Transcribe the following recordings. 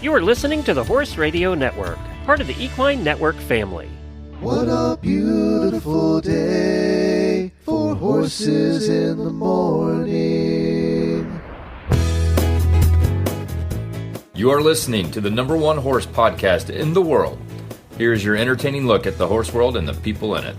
You are listening to the Horse Radio Network, part of the Equine Network family. What a beautiful day for horses in the morning. You are listening to the #1 horse podcast in the world. Here's your entertaining look at the horse world and the people in it.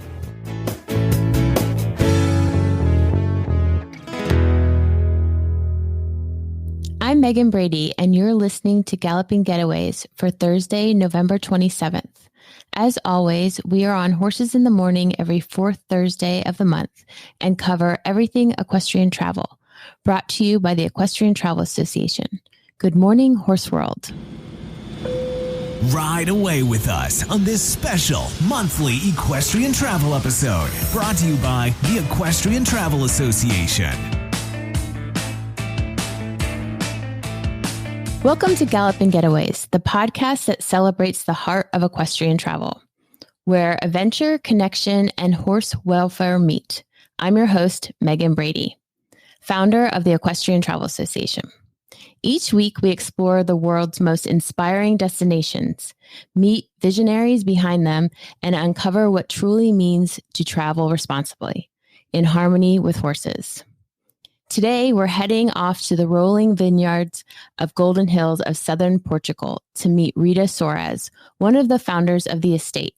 I'm Meghan Brady, and you're listening to Galloping Getaways for Thursday, November 27th. As always, we are on Horses in the Morning every fourth Thursday of the month and cover everything equestrian travel, brought to you by the Equestrian Travel Association. Good morning, Horse World. Ride away with us on this special monthly equestrian travel episode, brought to you by the Equestrian Travel Association. Welcome to Galloping Getaways, the podcast that celebrates the heart of equestrian travel, where adventure, connection, and horse welfare meet. I'm your host, Meghan Brady, founder of the Equestrian Travel Association. Each week, we explore the world's most inspiring destinations, meet visionaries behind them, and uncover what truly means to travel responsibly, in harmony with horses. Today, we're heading off to the rolling vineyards of Golden Hills of southern Portugal to meet Rita Soares, one of the founders of the estate,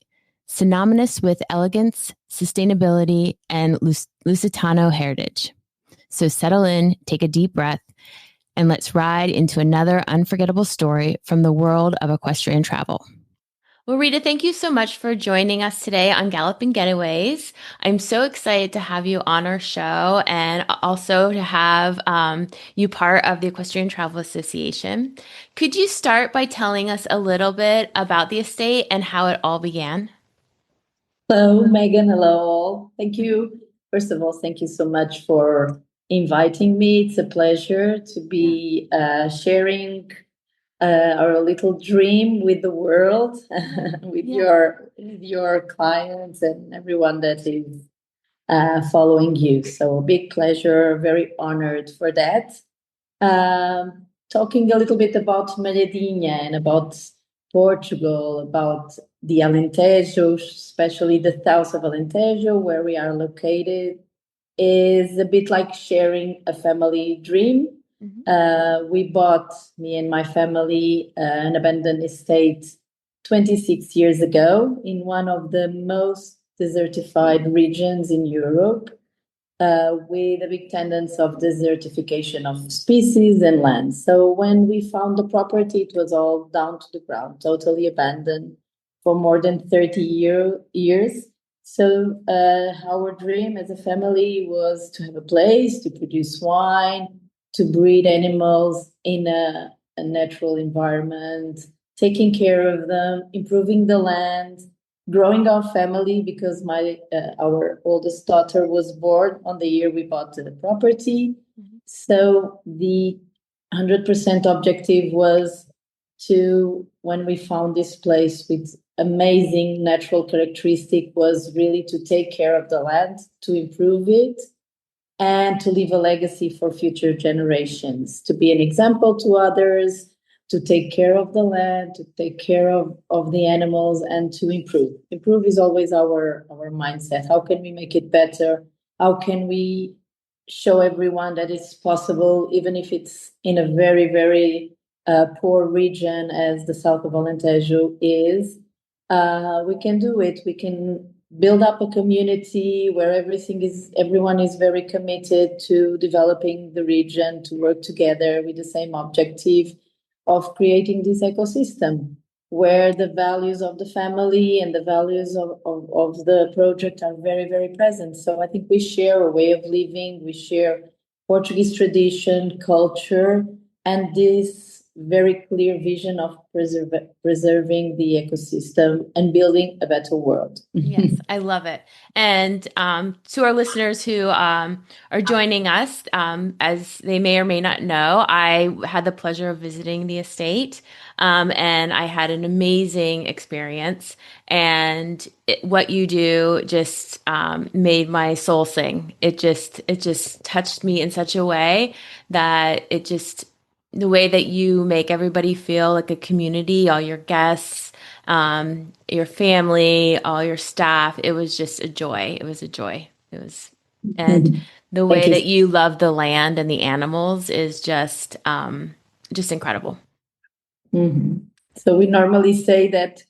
synonymous with elegance, sustainability, and Lusitano heritage. So settle in, take a deep breath, and let's ride into another unforgettable story from the world of equestrian travel. Well, Rita, thank you so much for joining us today on Galloping Getaways. I'm so excited to have you on our show and also to have you part of the Equestrian Travel Association. Could you start by telling us a little bit about the estate and how it all began? Hello, Meghan. Hello, all. Thank you. First of all, thank you so much for inviting me. It's a pleasure to be sharing our little dream with the world, with your clients and everyone that is following you. So a big pleasure, very honored for that. Talking a little bit about Malhadinha and about Portugal, about the Alentejo, especially the south of Alentejo, where we are located, is a bit like sharing a family dream. We bought, me and my family, an abandoned estate 26 years ago in one of the most desertified regions in Europe, with a big tendency of desertification of species and land. So when we found the property, it was all down to the ground, totally abandoned for more than 30 years. So our dream as a family was to have a place to produce wine, to breed animals in a natural environment, taking care of them, improving the land, growing our family, because our oldest daughter was born on the year we bought the property. So the 100% objective was to, when we found this place with amazing natural characteristic, was really to take care of the land, to improve it, and to leave a legacy for future generations, to be an example to others, to take care of the land, to take care of the animals, and to improve. Improve is always our mindset. How can we make it better? How can we show everyone that it's possible, even if it's in a very, very poor region as the south of Alentejo is? We can do it. We can build up a community where everyone is very committed to developing the region, to work together with the same objective of creating this ecosystem where the values of the family and the values of the project are very, very present. So I think we share a way of living, we share Portuguese tradition, culture, and this very clear vision of preserving the ecosystem and building a better world. Yes, I love it. And to our listeners who are joining us, as they may or may not know, I had the pleasure of visiting the estate, and I had an amazing experience. And what you do just made my soul sing. It just touched me in such a way that it just the way that you make everybody feel like a community, all your guests, your family, all your staff. It was just a joy. It was a joy. It was, and the Thank way you. that you love the land and the animals is just incredible. Mhm. So we normally say that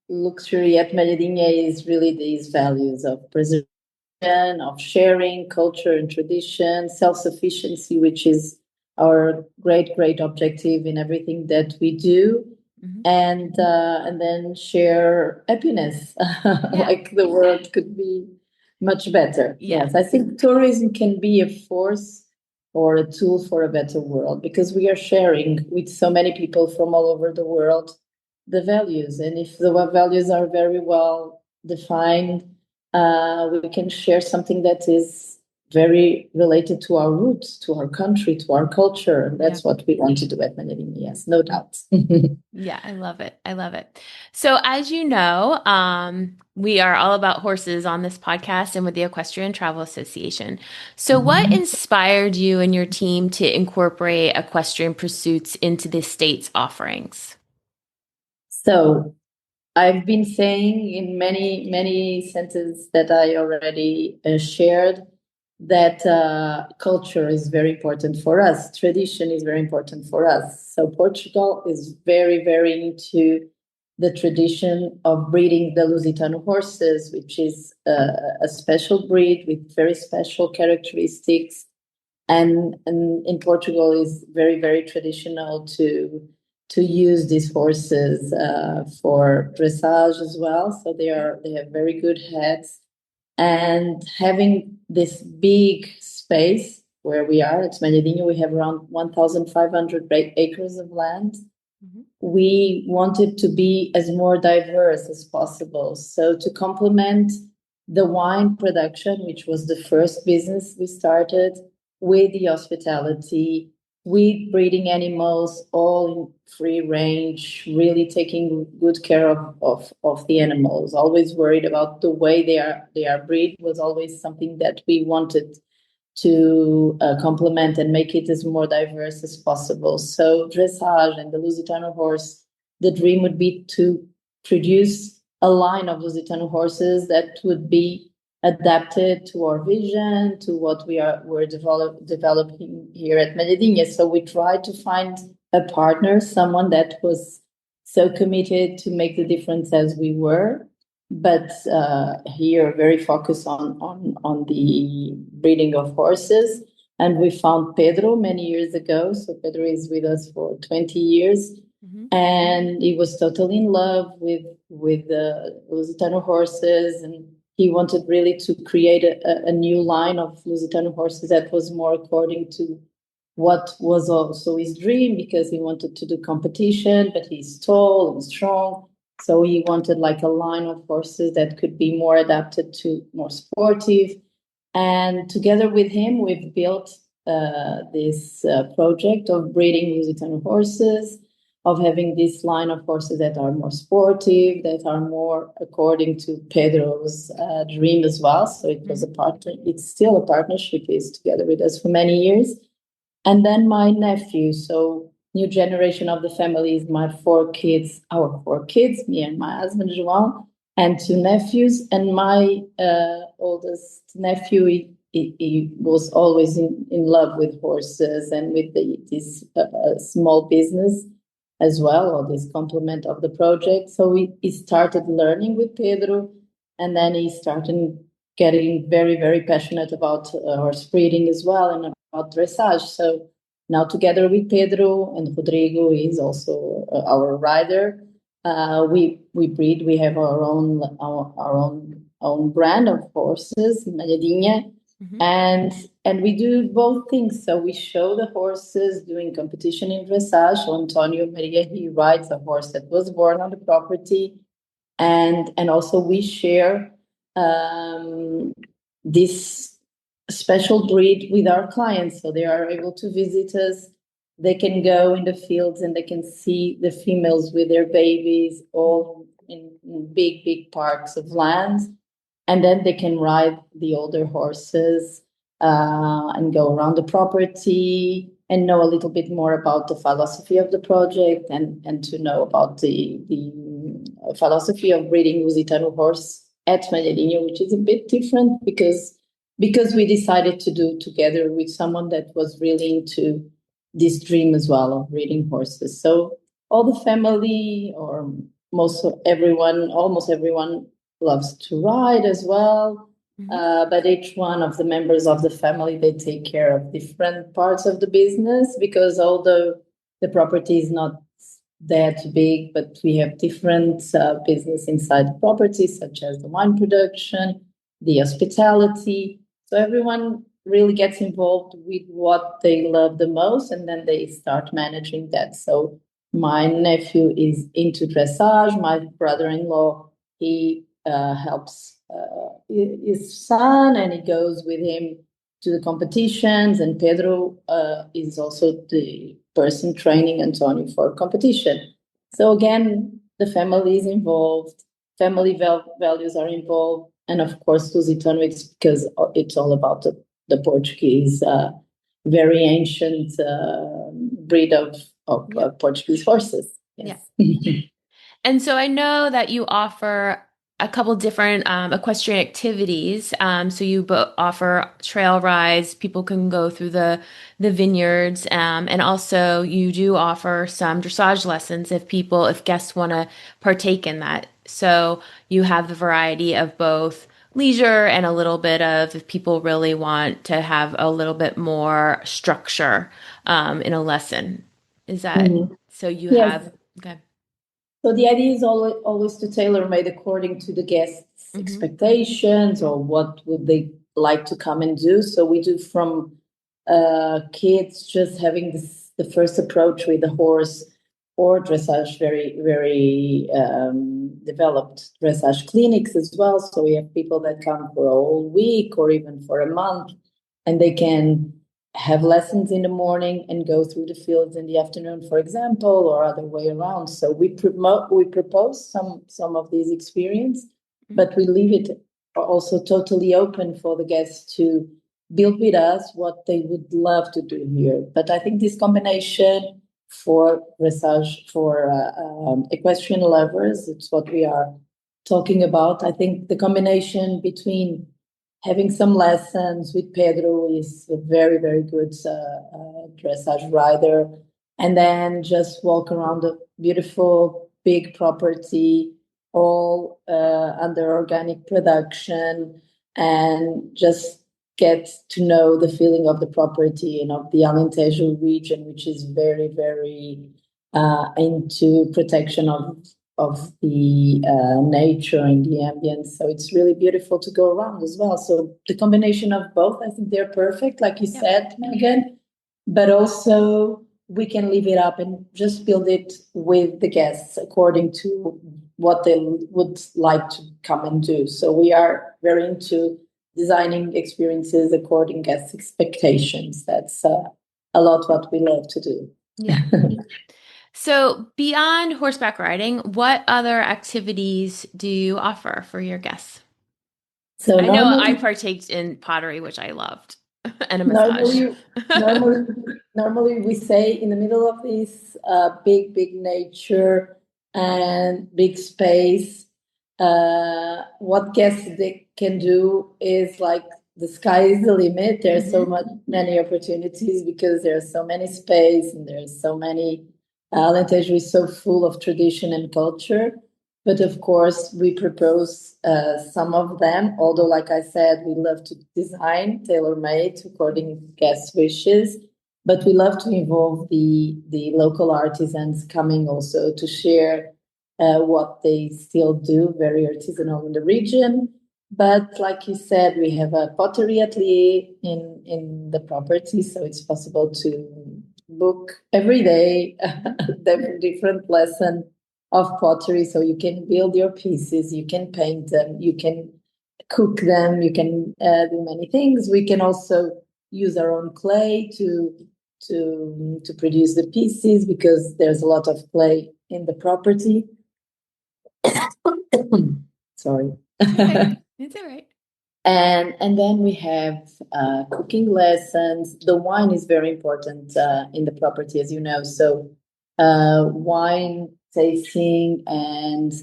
luxury at Malhadinha is really these values of preservation, of sharing, culture and tradition, self-sufficiency, which is our great objective in everything that we do, and then share happiness, like the world could be much better. Yeah. Yes, I think tourism can be a force or a tool for a better world because we are sharing with so many people from all over the world the values, and if the values are very well defined, we can share something that is very related to our roots, to our country, to our culture. And that's what we want to do at Malhadinha. Yes, no doubt. Yeah, I love it. I love it. So, as you know, we are all about horses on this podcast and with the Equestrian Travel Association. So, what inspired you and your team to incorporate equestrian pursuits into the state's offerings? So, I've been saying in many sentences that I already shared that culture is very important for us. Tradition is very important for us. So Portugal is very into the tradition of breeding the Lusitano horses, which is a special breed with very special characteristics. And in Portugal is very traditional to use these horses for dressage as well. So they have very good heads, and having this big space where we are at Malhadinha, we have around 1,500 acres of land. We wanted to be as more diverse as possible. So to complement the wine production, which was the first business we started, with the hospitality, with breeding animals, all in free range, really taking good care of the animals, always worried about the way they are bred, was always something that we wanted to complement and make it as more diverse as possible. So dressage and the Lusitano horse, the dream would be to produce a line of Lusitano horses that would be adapted to our vision, to what we're developing here at Malhadinha. So we tried to find a partner, someone that was so committed to make the difference as we were, but here very focused on the breeding of horses. And we found Pedro many years ago. So Pedro is with us for 20 years. And he was totally in love with the Lusitano horses, and he wanted really to create a new line of Lusitano horses that was more according to what was also his dream, because he wanted to do competition, but he's tall and strong. So he wanted like a line of horses that could be more adapted to more sportive. And together with him, we've built this project of breeding Lusitano horses, of having this line of horses that are more sportive, that are more according to Pedro's dream as well. So it was a partner. It's still a partnership. He's together with us for many years. And then my nephew, so new generation of the family is my our 4 kids, me and my husband, João, and 2 nephews. And my oldest nephew, he was always in love with horses and with this small business as well, or this complement of the project. So he started learning with Pedro, and then he started getting very passionate about horse breeding as well, and about dressage. So now together with Pedro, and Rodrigo is also our rider, we breed. We have our own brand of horses, Malhadinha, and we do both things. So we show the horses doing competition in dressage. So Antonio Maria, he rides a horse that was born on the property, and also we share this special breed with our clients, so they are able to visit us. They can go in the fields and they can see the females with their babies, all in big parks of land, and then they can ride the older horses and go around the property. and know a little bit more about the philosophy of the project and to know about the philosophy of breeding Lusitano horse at Malhadinha, which is a bit different because we decided to do together with someone that was really into this dream as well of breeding horses. So all the family, or almost everyone loves to ride as well. But each one of the members of the family, they take care of different parts of the business, because although the property is not that big, but we have different business inside the property, such as the wine production, the hospitality. So everyone really gets involved with what they love the most, and then they start managing that. So my nephew is into dressage. My brother-in-law, he helps his son, and he goes with him to the competitions. And Pedro is also the person training Antonio for competition. So again, the family is involved, family values are involved, and of course Lusitano, because it's all about the Portuguese, very ancient breed of Portuguese horses. Yes. Yeah. And so I know that you offer a couple different equestrian activities. So you offer trail rides. People can go through the vineyards, and also you do offer some dressage lessons if guests want to partake in that. So you have the variety of both leisure and a little bit of, if people really want to have a little bit more structure in a lesson. Is that so? You have okay. So the idea is always to tailor made according to the guests' expectations, or what would they like to come and do. So we do from kids just having the first approach with the horse, or dressage, very, very developed dressage clinics as well. So we have people that come for a whole week or even for a month, and they can have lessons in the morning and go through the fields in the afternoon, for example, or other way around. So we propose some of these experience, but we leave it also totally open for the guests to build with us what they would love to do here. But I think this combination for dressage, for equestrian lovers, it's what we are talking about. I think the combination between having some lessons with Pedro, is a very, very good dressage rider, and then just walk around a beautiful big property, all under organic production, and just get to know the feeling of the property and of the Alentejo region, which is very, very into protection of the nature and the ambience. So it's really beautiful to go around as well. So the combination of both, I think they're perfect, like you said, Megan, but also we can leave it up and just build it with the guests according to what they would like to come and do. So we are very into designing experiences according guests' expectations. That's a lot what we love to do. Yeah. So beyond horseback riding, what other activities do you offer for your guests? So I know I partaked in pottery, which I loved, and a massage. Normally we say in the middle of this big nature and big space, what guests they can do is like the sky is the limit. There's so many opportunities, because there's so many space and there's so many. Alentejo is so full of tradition and culture, but of course we propose some of them, although like I said, we love to design tailor-made according to guest wishes, but we love to involve the local artisans coming also to share what they still do, very artisanal in the region. But like you said, we have a pottery atelier in the property, so it's possible to book every day the different lesson of pottery. So you can build your pieces, you can paint them, you can cook them, you can do many things. We can also use our own clay to produce the pieces, because there's a lot of clay in the property. Sorry. It's all right. And then we have cooking lessons. The wine is very important in the property, as you know. So wine tasting and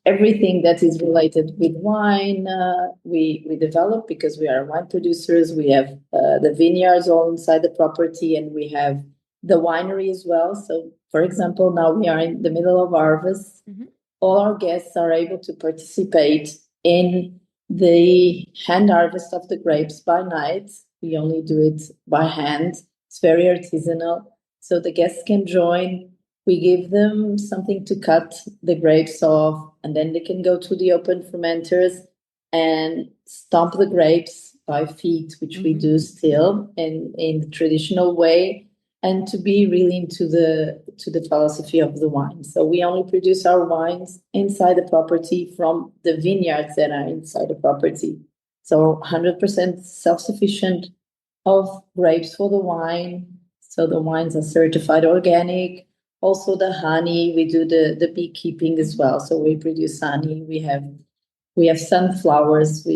everything that is related with wine, we develop because we are wine producers. We have the vineyards all inside the property, and we have the winery as well. So, for example, now we are in the middle of harvest. Mm-hmm. All our guests are able to participate in the hand harvest of the grapes by night. We only do it by hand. It's very artisanal. So the guests can join. We give them something to cut the grapes off, and then they can go to the open fermenters and stomp the grapes by feet, which we do still in the traditional way, and to be really into the philosophy of the wine. So we only produce our wines inside the property from the vineyards that are inside the property. So 100% self-sufficient of grapes for the wine. So the wines are certified organic. Also the honey, we do the beekeeping as well. So we produce honey. We have sunflowers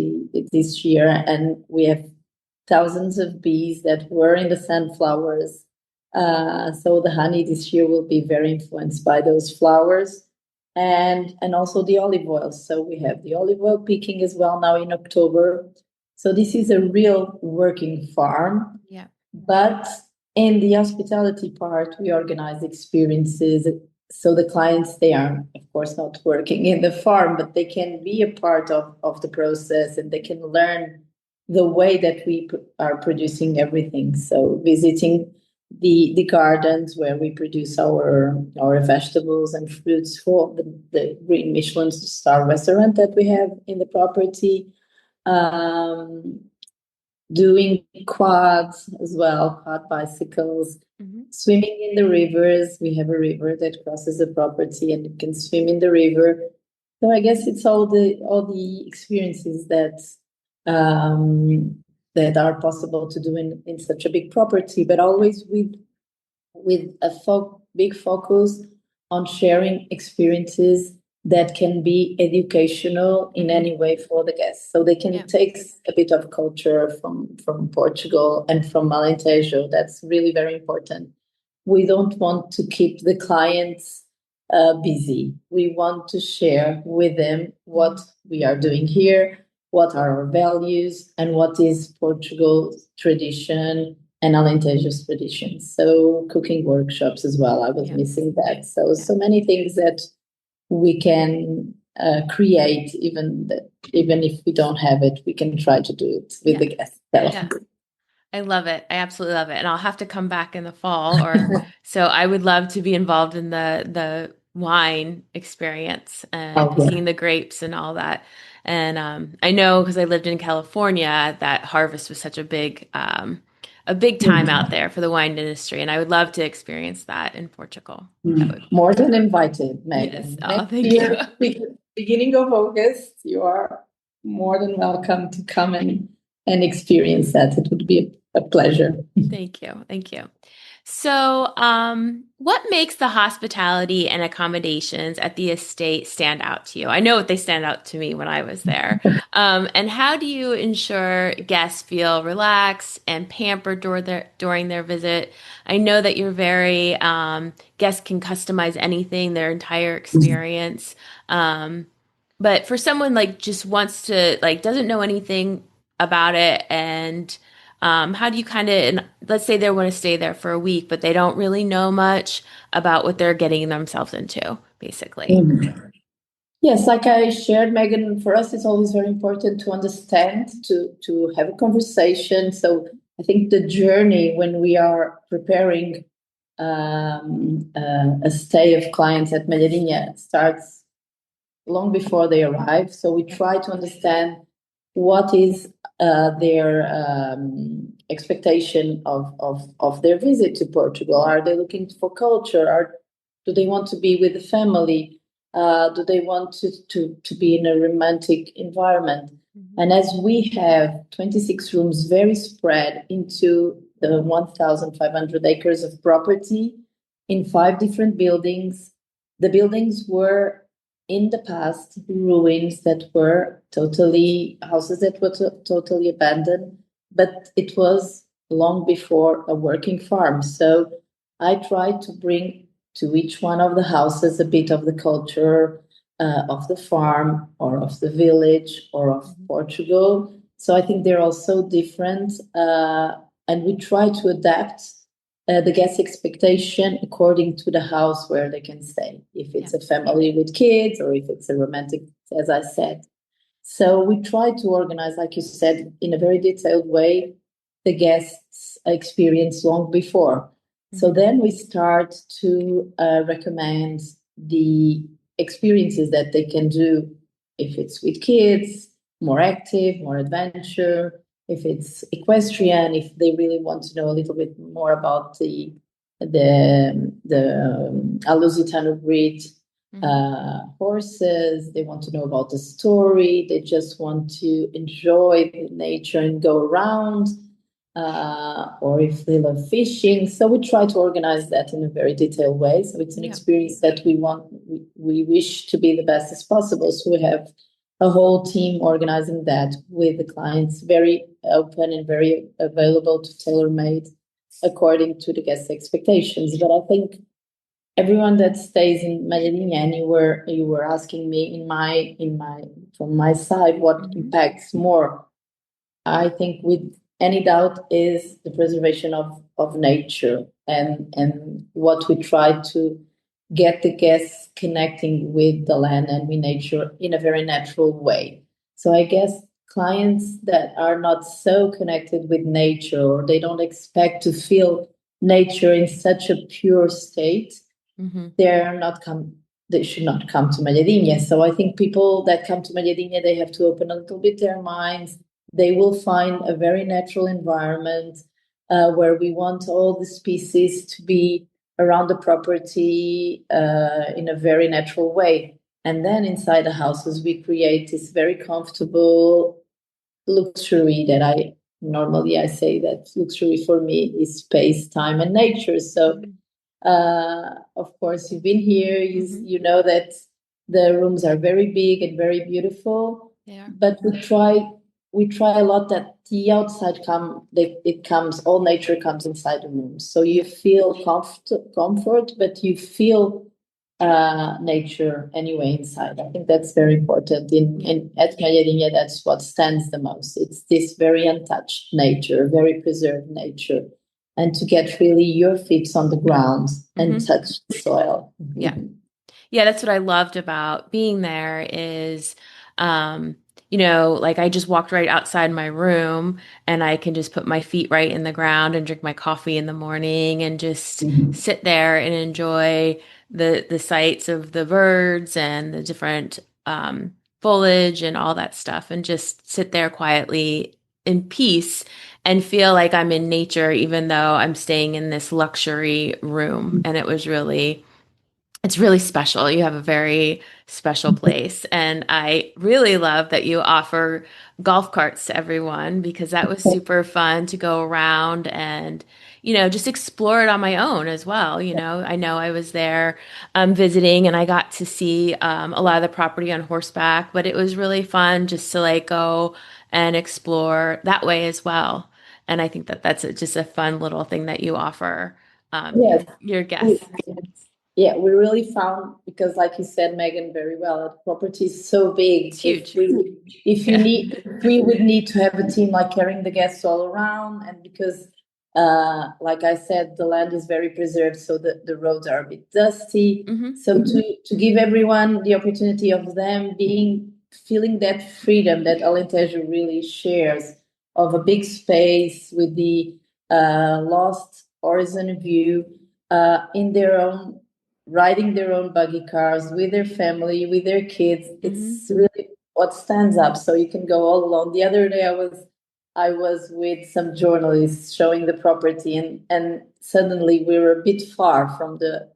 this year, and we have thousands of bees that were in the sunflowers. So the honey this year will be very influenced by those flowers, and also the olive oil. So we have the olive oil picking as well now in October. So this is a real working farm. Yeah. But in the hospitality part, we organize experiences. So the clients, they are, of course, not working in the farm, but they can be a part of the process, and they can learn the way that we are producing everything. So visiting the gardens where we produce our vegetables and fruits for the Green Michelin star restaurant that we have in the property. Doing quads as well, quad bicycles, swimming in the rivers. We have a river that crosses the property, and you can swim in the river. So I guess it's all the experiences that are possible to do in such a big property, but always with a big focus on sharing experiences that can be educational in any way for the guests. So they can take a bit of culture from Portugal and from Alentejo. That's really very important. We don't want to keep the clients busy. We want to share with them what we are doing here, what are our values, and what is Portugal's tradition and Alentejo's tradition. So cooking workshops as well. I was missing that. So many things that we can create, even if we don't have it, we can try to do it with the guests. Yeah. I love it. I absolutely love it. And I'll have to come back in the fall, so I would love to be involved in the wine experience and seeing the grapes and all that. And I know, because I lived in California, that harvest was such a big time out there for the wine industry, and I would love to experience that in Portugal. More than invited, Meghan. Yes. Oh, thank you. Beginning of August, you are more than welcome to come and experience that. It would be a pleasure. Thank you. So, what makes the hospitality and accommodations at the estate stand out to you? I know they stand out to me when I was there. And how do you ensure guests feel relaxed and pampered during their visit? I know that you're very, guests can customize anything, their entire experience. But for someone just wants to, doesn't know anything about it, and how do you let's say they want to stay there for a week, but they don't really know much about what they're getting themselves into, basically. Yes, like I shared, Meghan, for us, it's always very important to understand, to have a conversation. So I think the journey when we are preparing a stay of clients at Malhadinha starts long before they arrive. So we try to understand what is their expectation of their visit to Portugal. Are they looking for culture? Do they want to be with the family? Do they want to be in a romantic environment? And as we have 26 rooms very spread into the 1,500 acres of property in 5 different buildings, the buildings were in the past ruins that were totally houses that were totally abandoned, but it was long before a working farm. So I tried to bring to each one of the houses a bit of the culture of the farm or of the village or of Portugal. So I think they're all so different, and we try to adapt the guest expectation according to the house where they can stay. If it's a family with kids or if it's a romantic, as I said. So we try to organize, like you said, in a very detailed way, the guests' experience long before. So then we start to recommend the experiences that they can do if it's with kids, more active, more adventure. If it's equestrian, if they really want to know a little bit more about the Lusitano breed horses, they want to know about the story, they just want to enjoy the nature and go around, or if they love fishing. So we try to organize that in a very detailed way. So it's an experience that we wish to be the best as possible. So we have a whole team organizing that with the clients, very open and very available to tailor-made according to the guest expectations. But I think everyone that stays in Malhadinha, and you were asking me from my side what impacts more. I think with any doubt is the preservation of nature and what we try to get the guests connecting with the land and with nature in a very natural way. So I guess clients that are not so connected with nature, or they don't expect to feel nature in such a pure state, they should not come to Malhadinha. So I think people that come to Malhadinha, they have to open a little bit their minds. They will find a very natural environment where we want all the species to be around the property in a very natural way. And then inside the houses, we create this very comfortable luxury that I say that luxury for me is space, time, and nature. So, of course, you've been here, you know that the rooms are very big and very beautiful. Yeah. But we try a lot that the outside all nature comes inside the room. So you feel comfort, but you feel nature anyway inside. I think that's very important. At Malhadinha, that's what stands the most. It's this very untouched nature, very preserved nature, and to get really your feet on the ground and touch the soil. Yeah, that's what I loved about being there is, like I just walked right outside my room and I can just put my feet right in the ground and drink my coffee in the morning and just sit there and enjoy the sights of the birds and the different foliage and all that stuff, and just sit there quietly in peace and feel like I'm in nature, even though I'm staying in this luxury room. And it's really special. You have a very special place. And I really love that you offer golf carts to everyone, because that was super fun to go around and, just explore it on my own as well. I know I was there visiting and I got to see a lot of the property on horseback, but it was really fun just to go and explore that way as well. And I think that that's just a fun little thing that you offer your guests. Yeah, we really found, because like you said, Megan, very well, the property is so big. It's huge. We would need to have a team carrying the guests all around. And because, like I said, the land is very preserved, so the roads are a bit dusty. So to give everyone the opportunity of them feeling that freedom that Alentejo really shares, of a big space with the lost horizon view, in their own, riding their own buggy cars with their family, with their kids. It's really what stands up. So you can go all alone. The other day I was with some journalists showing the property, and suddenly we were a bit far from the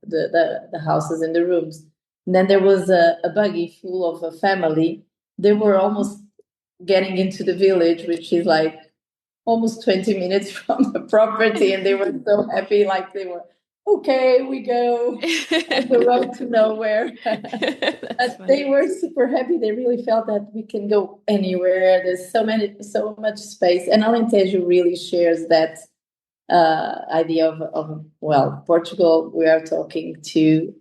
houses and the rooms. And then there was a buggy full of a family. They were almost getting into the village, which is almost 20 minutes from the property, and they were so happy, they were okay, we go on the road to nowhere. But they were super happy. They really felt that we can go anywhere. There's so much space. And Alentejo really shares that idea of Portugal. We are talking to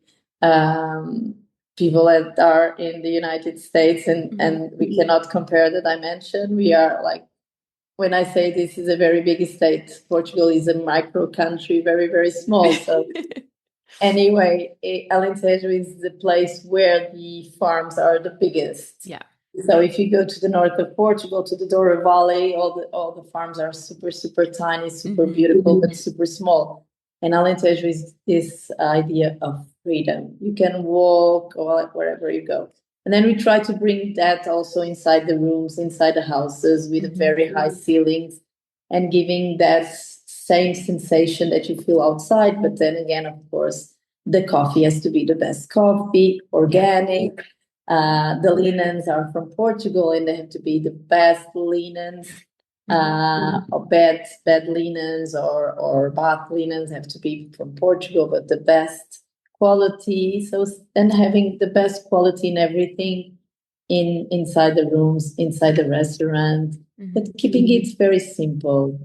people that are in the United States, and we cannot compare the dimension. We are like, when I say this is a very big state, Portugal is a micro country, very, very small. So anyway, Alentejo is the place where the farms are the biggest. Yeah. So if you go to the north of Portugal, to the Douro Valley, all the farms are super, super tiny, super beautiful, but super small. And Alentejo is this idea of freedom. You can walk or wherever you go. And then we try to bring that also inside the rooms, inside the houses with very high ceilings, and giving that same sensation that you feel outside. But then again, of course, the coffee has to be the best coffee, organic. The linens are from Portugal, and they have to be the best linens. Or bed linens or bath linens have to be from Portugal, but the best quality. So, and having the best quality in everything inside the rooms, inside the restaurant, but keeping it very simple.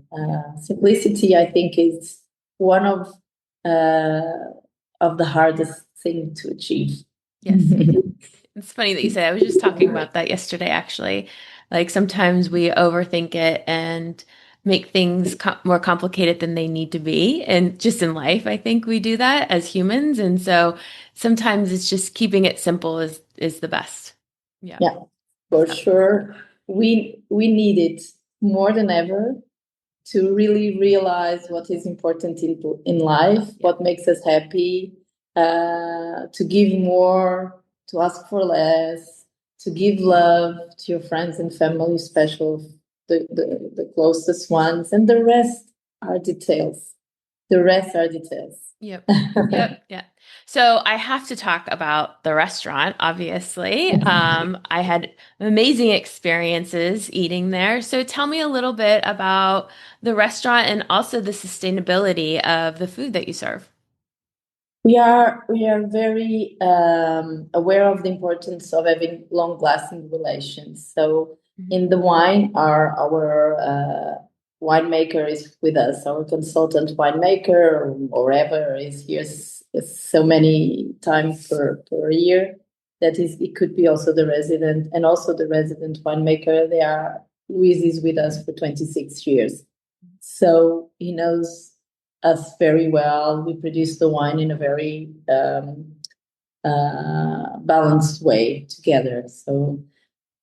Simplicity, I think, is one of the hardest thing to achieve. Yes. It's funny that you say that. I was just talking about that yesterday, actually. Like sometimes we overthink it and make things more complicated than they need to be. And just in life, I think we do that as humans. And so sometimes it's just keeping it simple is the best. Yeah, for sure. We need it more than ever to really realize what is important in life, what makes us happy, to give more, to ask for less, to give love to your friends and family, especially the closest ones, and the rest are details. Yep. Yeah. So I have to talk about the restaurant, obviously. I had amazing experiences eating there. So tell me a little bit about the restaurant and also the sustainability of the food that you serve. We are very aware of the importance of having long-lasting relations. So in the wine, our winemaker is with us. Our consultant winemaker, or ever, is here so many times per year. That is, it could be also the resident, and also the resident winemaker. Luis is with us for 26 years, so he knows us very well. We produce the wine in a very balanced way together. So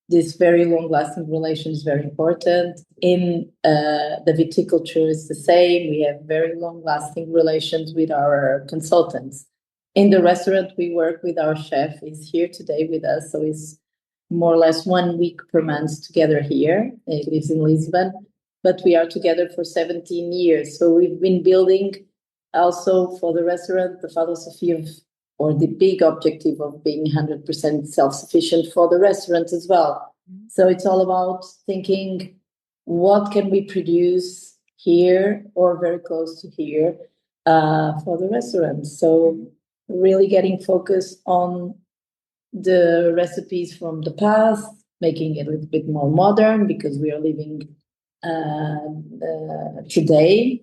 this very long-lasting relation is very important. In the viticulture is the same. We have very long-lasting relations with our consultants. In the restaurant, we work with our chef. He's here today with us, so he's more or less 1 week per month together here. He lives in Lisbon. But we are together for 17 years. So we've been building also for the restaurant the philosophy or the big objective of being 100% self-sufficient for the restaurant as well. So it's all about thinking, what can we produce here or very close to here for the restaurant? So really getting focused on the recipes from the past, making it a little bit more modern because we are living today,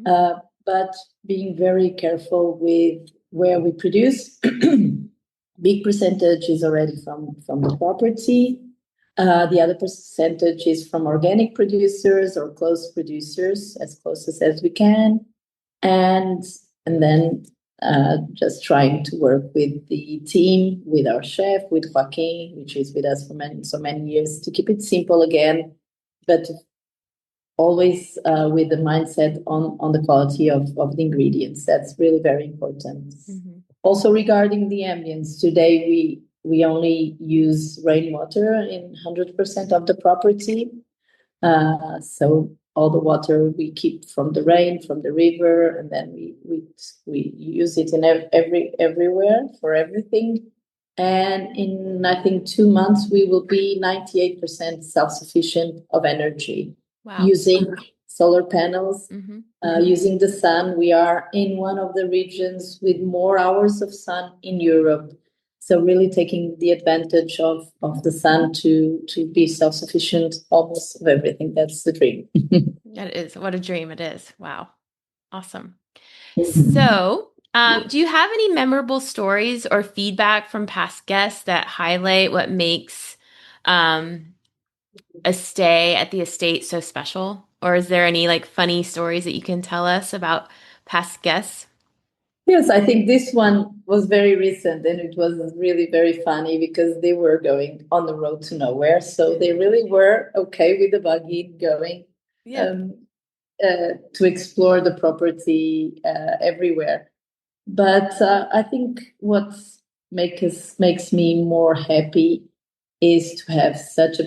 but being very careful with where we produce. Big percentage is already from the property. The other percentage is from organic producers or close producers, as close as we can, and then just trying to work with the team, with our chef, with Joaquin, which is with us for so many years, to keep it simple again, but always with the mindset on the quality of the ingredients. That's really very important. Also regarding the ambience, today we only use rainwater in 100% of the property. So all the water we keep from the rain, from the river, and then we use it in everywhere for everything. And in, I think, 2 months, we will be 98% self-sufficient of energy. Wow. Using solar panels Mm-hmm. using the sun. We are in one of the regions with more hours of sun in Europe. So really taking the advantage of the sun to be self-sufficient almost of everything. That's the dream. That is, what a dream it is. Wow. Awesome. So, do you have any memorable stories or feedback from past guests that highlight what makes a stay at the estate so special? Or is there any like funny stories that you can tell us about past guests? Yes, I think this one was very recent and it was really very funny because they were going on the road to nowhere. So they really were okay with the buggy going um, to explore the property everywhere. But I think what makes me more happy is to have such a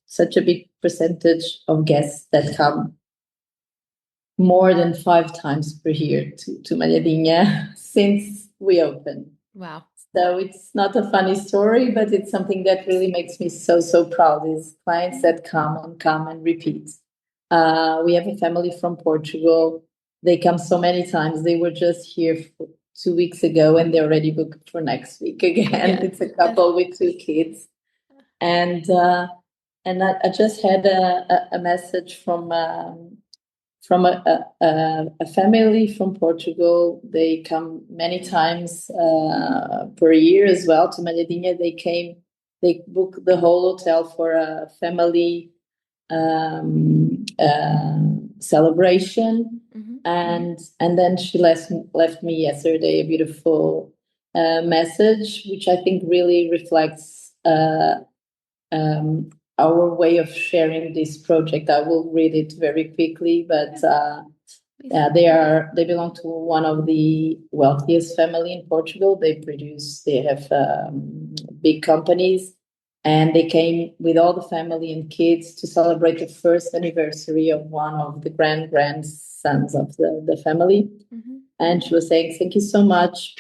such a big percentage of guests that come more than 5 times per year to Malhadinha since we opened. Wow. So it's not a funny story, but it's something that really makes me so proud is clients that come and repeat. We have a family from Portugal. They come so many times. They were just here 2 weeks ago and they're already booked for next week again. Yeah. It's a couple with 2 kids. And I just had a message from a family from Portugal. They come many times per year as well to Malhadinha. They book the whole hotel for a family celebration. Mm-hmm. And then she left me yesterday a beautiful message, which I think really reflects our way of sharing this project. I will read it very quickly, but they belong to one of the wealthiest family in Portugal. They have big companies, and they came with all the family and kids to celebrate the first anniversary of one of the grandsons of the family. Mm-hmm. And she was saying, "Thank you so much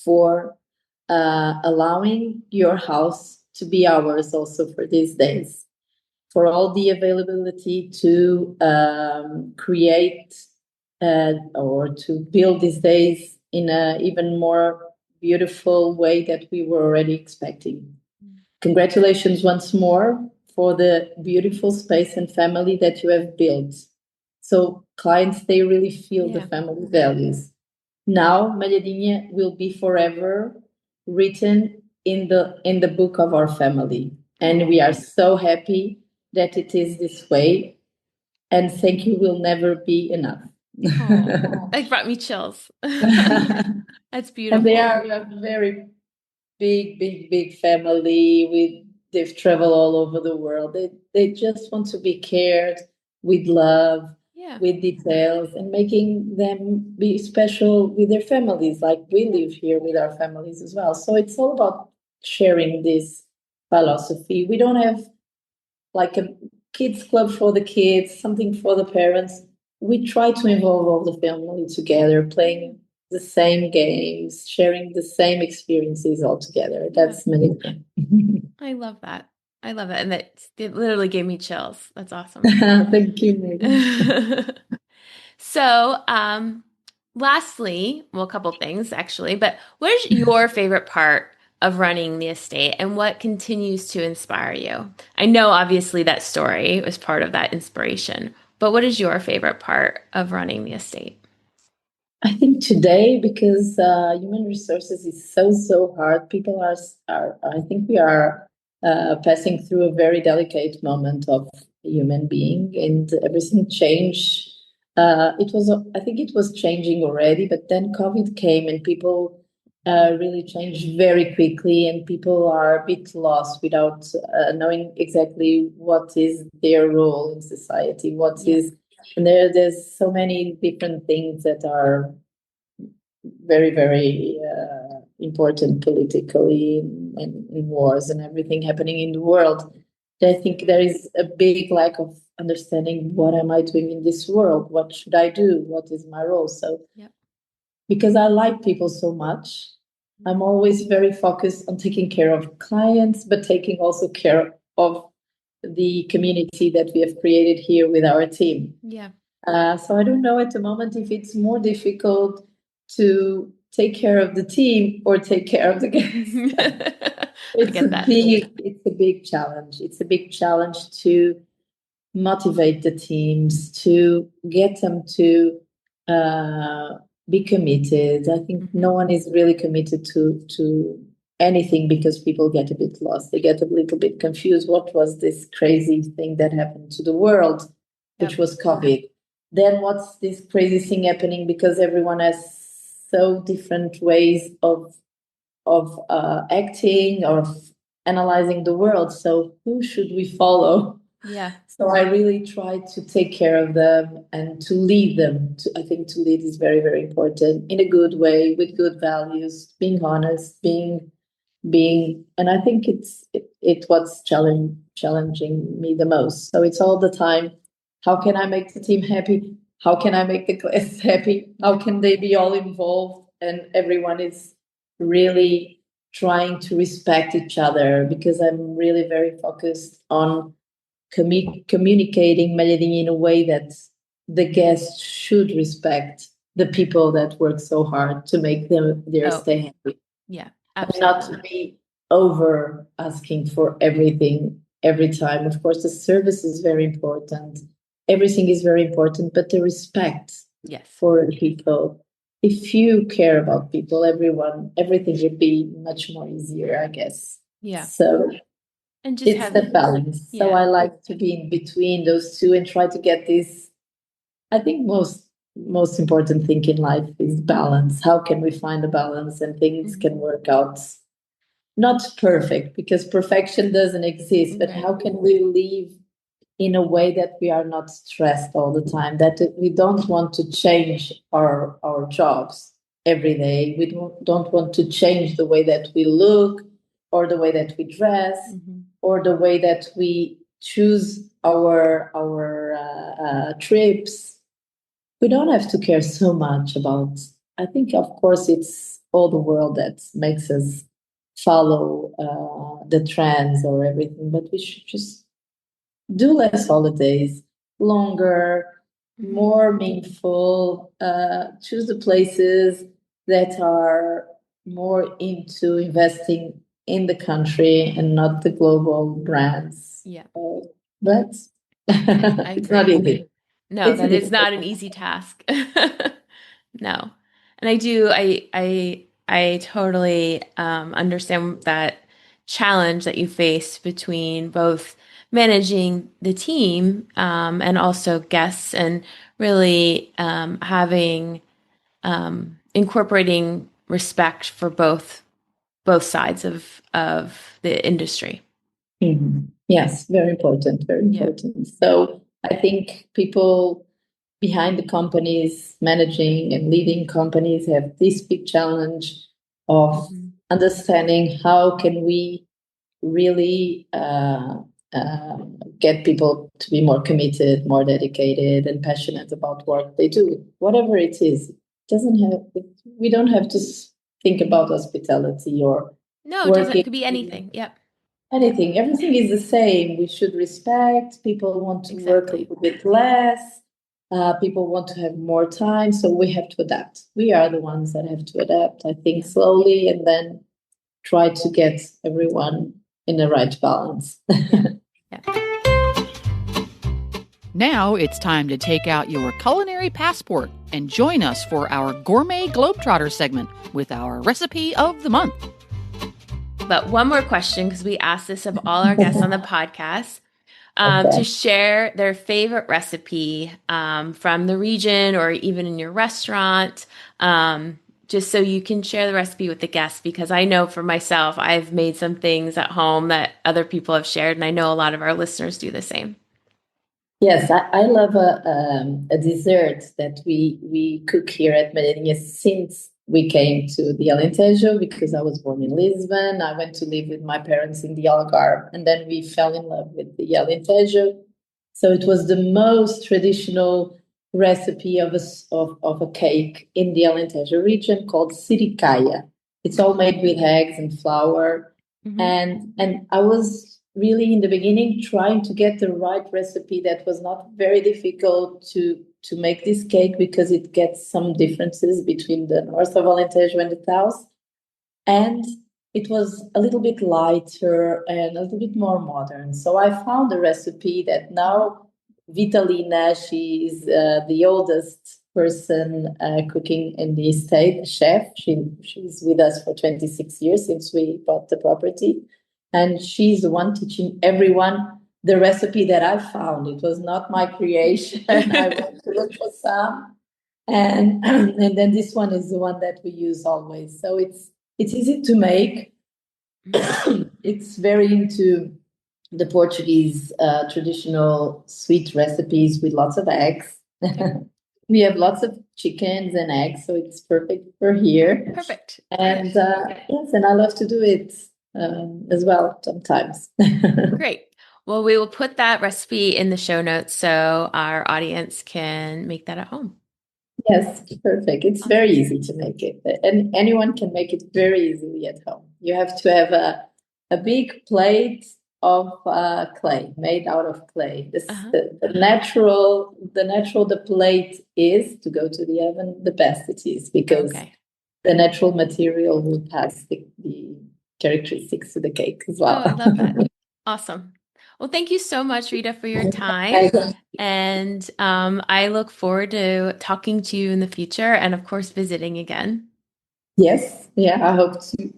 for allowing your house to be ours also for these days, for all the availability to create or to build these days in an even more beautiful way that we were already expecting. Congratulations once more for the beautiful space and family that you have built." So clients, they really feel the family values. Now, Malhadinha will be forever written in the book of our family. And we are so happy that it is this way. And thank you will never be enough. It brought me chills. That's beautiful. And they are a very big family. They've traveled all over the world. They just want to be cared with love, with details, and making them be special with their families, like we live here with our families as well. So it's all about sharing this philosophy. We don't have like a kids club for the kids, something for the parents. We try to involve all the family together, playing the same games, sharing the same experiences all together. That's many. I love that. I love it. And it literally gave me chills. That's awesome. Thank you, Megan. So, lastly, well, a couple things actually, but what is your favorite part of running the estate and what continues to inspire you? I know obviously that story was part of that inspiration, but what is your favorite part of running the estate? I think today, because human resources is so hard, people are I think we are passing through a very delicate moment of human being, and everything changed. I think it was changing already, but then COVID came and people really changed very quickly, and people are a bit lost without knowing exactly what is their role in society, and there's so many different things that are very important politically and in wars and everything happening in the world. I think there is a big lack of understanding, what am I doing in this world? What should I do? What is my role? So because I like people so much, I'm always very focused on taking care of clients, but taking also care of the community that we have created here with our team. Yeah. So I don't know at the moment if it's more difficult to take care of the team or take care of the guests. It's a big challenge. It's a big challenge to motivate the teams, to get them to be committed. I think no one is really committed to anything because people get a bit lost. They get a little bit confused. What was this crazy thing that happened to the world, which was COVID? Then what's this crazy thing happening because everyone has so different ways of acting or analyzing the world. So who should we follow? Yeah. So I really try to take care of them and to lead them. I think to lead is very, very important in a good way, with good values, being honest, being, and I think it's what's challenging me the most. So it's all the time. How can I make the team happy? How can I make the class happy? How can they be all involved? And everyone is really trying to respect each other, because I'm really very focused on communicating Malhadinha in a way that the guests should respect the people that work so hard to make their stay happy. Yeah, absolutely. Not to be over asking for everything every time. Of course, the service is very important. Everything is very important, but the respect for people. If you care about people, everything would be much more easier, I guess. Yeah. So and just it's the balance. Yeah. So I like to be in between those two and try to get this. I think most important thing in life is balance. How can we find a balance and things can work out? Not perfect, because perfection doesn't exist, but how can we live in a way that we are not stressed all the time, that we don't want to change our jobs every day. We don't want to change the way that we look or the way that we dress or the way that we choose our trips. We don't have to care so much about, I think, of course, it's all the world that makes us follow the trends or everything, but we should just do less holidays, longer, more meaningful, choose the places that are more into investing in the country and not the global brands. Yeah. But it's not easy. No, that is not an easy task. No. And I totally understand that challenge that you face between both managing the team and also guests, and really having incorporating respect for both sides of the industry. Yes, very important, very important. So I think people behind the companies, managing and leading companies, have this big challenge of understanding how can we really get people to be more committed, more dedicated, and passionate about what they do, whatever it is. We don't have to think about hospitality or it could be anything. Anything. Everything is the same. We should respect. People want to work a little bit less. People want to have more time, so we have to adapt. We are the ones that have to adapt, I think, slowly, and then try to get everyone in the right balance. Now it's time to take out your culinary passport and join us for our Gourmet Globetrotter segment with our recipe of the month. But one more question, because we asked this of all our guests on the podcast, to share their favorite recipe from the region or even in your restaurant, just so you can share the recipe with the guests. Because I know for myself, I've made some things at home that other people have shared, and I know a lot of our listeners do the same. Yes, I love a dessert that we cook here at Malhadinha since we came to the Alentejo, because I was born in Lisbon. I went to live with my parents in the Algarve, and then we fell in love with the Alentejo. So it was the most traditional recipe of a cake in the Alentejo region called Sericaia. It's all made with eggs and flour. And I was really in the beginning trying to get the right recipe. That was not very difficult to make this cake because it gets some differences between the north of Alentejo and the south. And it was a little bit lighter and a little bit more modern. So I found a recipe that now Vitalina, she is the oldest person cooking in the estate, a chef. She's with us for 26 years since we bought the property. And she's the one teaching everyone the recipe that I found. It was not my creation. I went to look for some. And then this one is the one that we use always. So it's easy to make. It's very into the Portuguese traditional sweet recipes with lots of eggs. We have lots of chickens and eggs, so it's perfect for here. Perfect. And yes, and I love to do it as well sometimes. Great. Well, we will put that recipe in the show notes so our audience can make that at home. Yes, perfect. It's very easy to make it. And anyone can make it very easily at home. You have to have a big plate of clay, made out of clay. The natural the plate is to go to the oven, the best it is, because the natural material will pass the characteristics to the cake as well. Oh, I love that. Awesome. Well, thank you so much, Rita, for your time. And I look forward to talking to you in the future and, of course, visiting again. Yes. Yeah,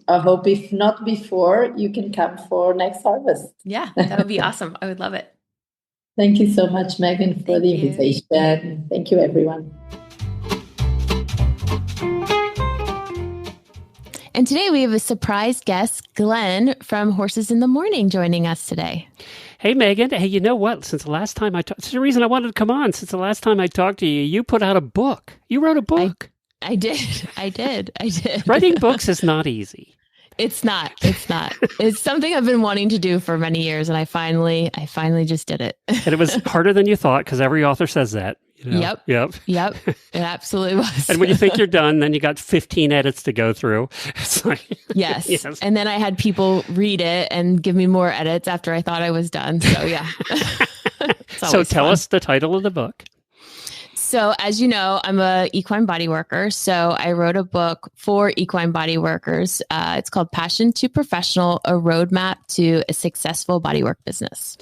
I hope if not before, you can come for next harvest. Yeah, that would be awesome. I would love it. Thank you so much, Megan, for the invitation. Thank you, everyone. And today we have a surprise guest, Glenn from Horses in the Morning, joining us today. Hey, Megan. Hey, you know what? Since the last time it's the reason I wanted to come on. Since the last time I talked to you, you put out a book. You wrote a book. I did. Writing books is not easy. It's not. It's something I've been wanting to do for many years, and I finally just did it. And it was harder than you thought, because every author says that. You know? Yep. It absolutely was. And when you think you're done, then you got 15 edits to go through. It's like, yes. And then I had people read it and give me more edits after I thought I was done. So yeah. So tell us the title of the book. So as you know, I'm a equine body worker. So I wrote a book for equine body workers. It's called Passion to Professional, a roadmap to a successful bodywork business.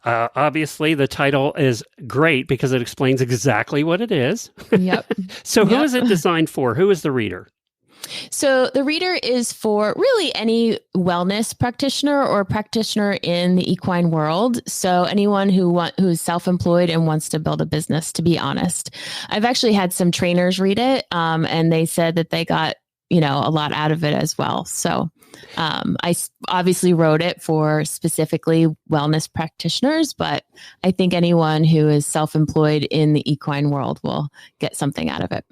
Obviously, the title is great because it explains exactly what it is. Yep. So who is it designed for? Who is the reader? So the reader is for really any wellness practitioner or practitioner in the equine world. So anyone who's self-employed and wants to build a business, to be honest. I've actually had some trainers read it, and they said that they got, a lot out of it as well. So I obviously wrote it for specifically wellness practitioners, but I think anyone who is self-employed in the equine world will get something out of it.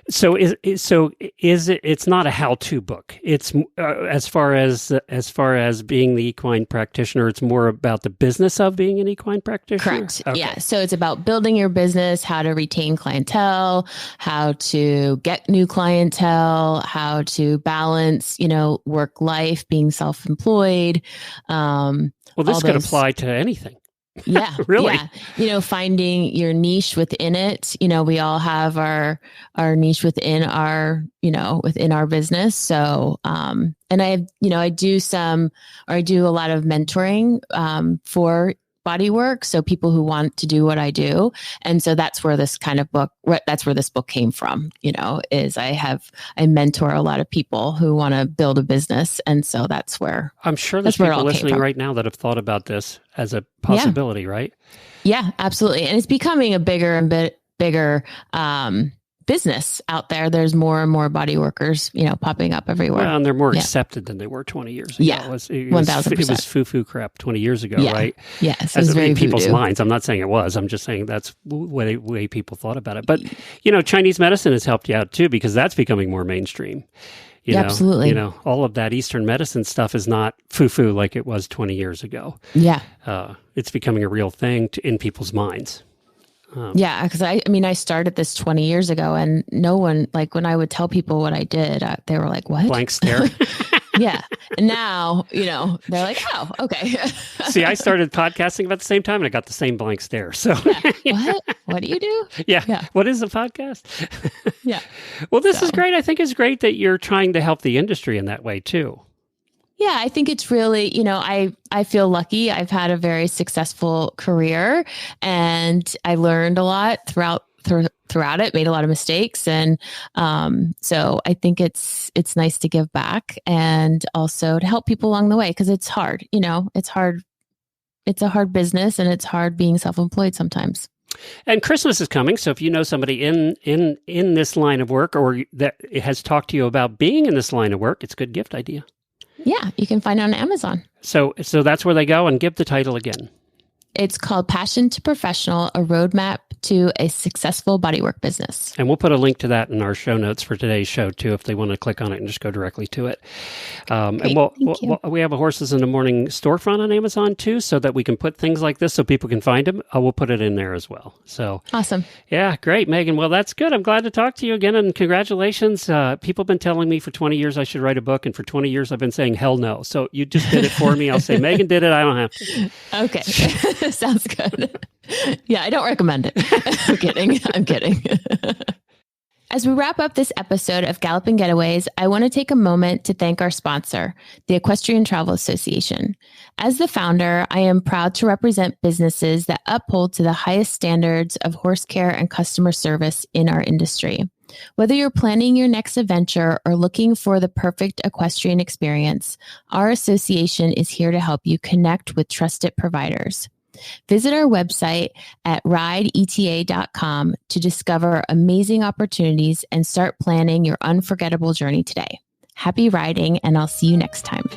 So it's not a how-to book. It's as far as being the equine practitioner, it's more about the business of being an equine practitioner. Correct. Okay. Yeah. So it's about building your business, how to retain clientele, how to get new clientele, how to balance, work life, being self-employed. Well, this could apply to anything. Yeah. Really? Yeah. Finding your niche within it. We all have our niche within our business. So, and I do a lot of mentoring, for body work. So people who want to do what I do. And so that's where this book came from, is I mentor a lot of people who want to build a business. And so that's where I'm sure there's people listening right now that have thought about this as a possibility, right? Yeah, absolutely. And it's becoming a bigger and bigger, business out there. There's more and more body workers, popping up everywhere. Well, and they're more accepted than they were 20 years ago. Yeah, 1,000%. It was foo-foo crap 20 years ago, right? Yes, as in people's minds. I'm not saying it was. I'm just saying that's the way people thought about it. But, Chinese medicine has helped you out too, because that's becoming more mainstream. Absolutely. All of that Eastern medicine stuff is not foo-foo like it was 20 years ago. Yeah. It's becoming a real thing in people's minds. Yeah, because I started this 20 years ago, and no one, when I would tell people what I did, they were like, "What?" Blank stare. Yeah. And now, they're like, oh, okay. See, I started podcasting about the same time and I got the same blank stare. So yeah. What do you do? Yeah. What is a podcast? Yeah. Well, this is great. I think it's great that you're trying to help the industry in that way too. Yeah, I think it's really, I feel lucky. I've had a very successful career and I learned a lot throughout it, made a lot of mistakes. And so I think it's nice to give back and also to help people along the way because it's hard, it's hard. It's a hard business and it's hard being self-employed sometimes. And Christmas is coming. So if you know somebody in this line of work or that has talked to you about being in this line of work, it's a good gift idea. Yeah, you can find it on Amazon. So that's where they go, and give the title again. It's called Passion to Professional, a roadmap to a successful bodywork business. And we'll put a link to that in our show notes for today's show, too, if they want to click on it and just go directly to it. And we have a Horses in the Morning storefront on Amazon, too, so that we can put things like this so people can find them. We'll put it in there as well. So awesome. Yeah, great, Megan. Well, that's good. I'm glad to talk to you again, and congratulations. People have been telling me for 20 years I should write a book, and for 20 years I've been saying, hell no. So you just did it for me. I'll say, Megan did it. I don't have to. Okay. Sounds good. Yeah, I don't recommend it. I'm kidding. As we wrap up this episode of Galloping Getaways, I want to take a moment to thank our sponsor, the Equestrian Travel Association. As the founder, I am proud to represent businesses that uphold to the highest standards of horse care and customer service in our industry. Whether you're planning your next adventure or looking for the perfect equestrian experience, our association is here to help you connect with trusted providers. Visit our website at rideeta.com to discover amazing opportunities and start planning your unforgettable journey today. Happy riding, and I'll see you next time.